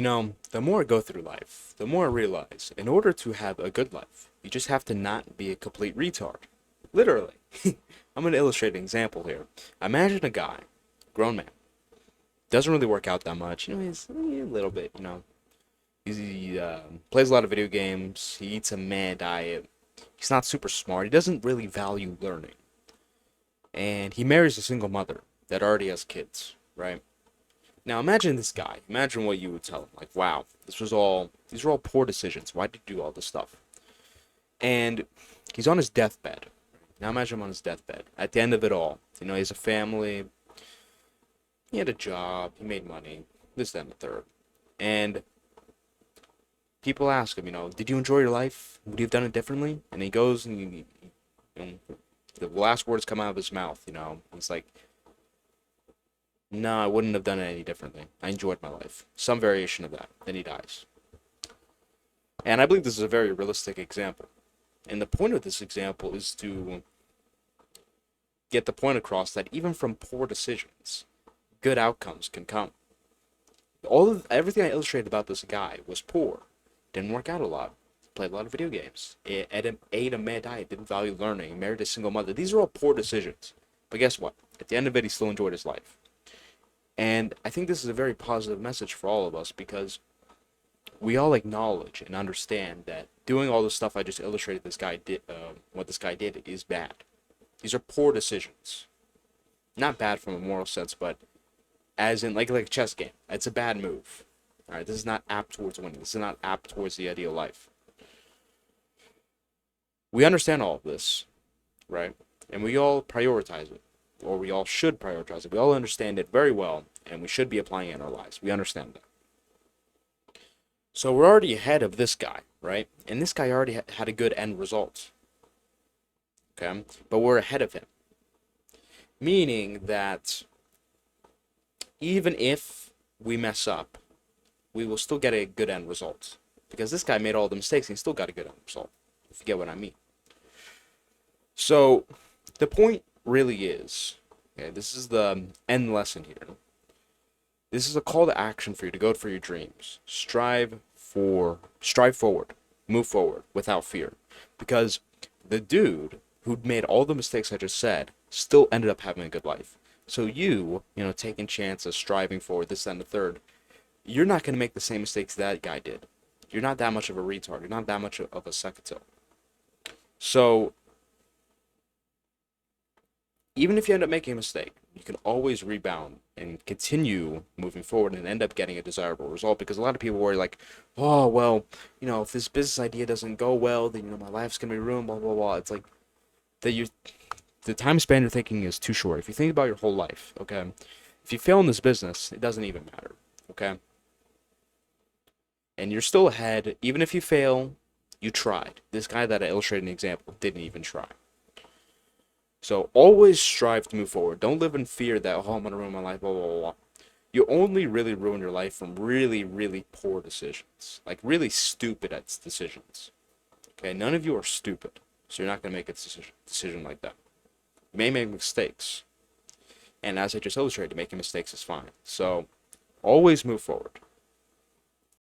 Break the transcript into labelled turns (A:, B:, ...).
A: The more I go through life, the more I realize in order to have a good life, you just have to not be a complete retard. Literally. I'm going to illustrate an example here. Imagine a guy, grown man, doesn't really work out that much. He's a little bit, he plays a lot of video games. He eats a mad diet. He's not super smart. He doesn't really value learning. And he marries a single mother that already has kids, right? Now imagine this guy. Imagine what you would tell him. Like, wow, these were all poor decisions. Why did you do all this stuff? And he's on his deathbed. Now imagine him on his deathbed. At the end of it all, he has a family. He had a job. He made money. This, that, and the third. And people ask him, did you enjoy your life? Would you have done it differently? And he goes and the last words come out of his mouth, It's like, no, I wouldn't have done it any differently. I enjoyed my life. Some variation of that. Then he dies. And I believe this is a very realistic example. And the point of this example is to get the point across that even from poor decisions, good outcomes can come. Everything I illustrated about this guy was poor. Didn't work out a lot. Played a lot of video games. Ate a mad diet. Didn't value learning. Married a single mother. These are all poor decisions. But guess what? At the end of it, he still enjoyed his life. And I think this is a very positive message for all of us because we all acknowledge and understand that doing all the stuff I just illustrated what this guy did is bad. These are poor decisions. Not bad from a moral sense, but as in like a chess game. It's a bad move. All right, this is not apt towards winning. This is not apt towards the ideal life. We understand all of this, right? And we all prioritize it. Or we all should prioritize it. We all understand it very well, and we should be applying it in our lives. We understand that. So we're already ahead of this guy, right? And this guy already had a good end result. Okay? But we're ahead of him. Meaning that even if we mess up, we will still get a good end result. Because this guy made all the mistakes, and he still got a good end result. If you get what I mean. So, the point really is, okay, this is the end lesson here. This is a call to action for you to go for your dreams. Strive forward, move forward without fear. Because the dude who made all the mistakes I just said still ended up having a good life. So taking chances, striving forward, this, that, and the third, you're not going to make the same mistakes that guy did. You're not that much of a retard. You're not that much of a secatile. So, even if you end up making a mistake, you can always rebound and continue moving forward and end up getting a desirable result. Because a lot of people worry like, oh, well, if this business idea doesn't go well, then, my life's going to be ruined, blah, blah, blah. It's like the time span you're thinking is too short. If you think about your whole life, okay, if you fail in this business, it doesn't even matter, okay? And you're still ahead. Even if you fail, you tried. This guy that I illustrated an example didn't even try. So always strive to move forward. Don't live in fear that, I'm going to ruin my life, blah, blah, blah. You only really ruin your life from really, really poor decisions. Like really stupid decisions. Okay, none of you are stupid. So you're not going to make a decision like that. You may make mistakes. And as I just illustrated, making mistakes is fine. So always move forward.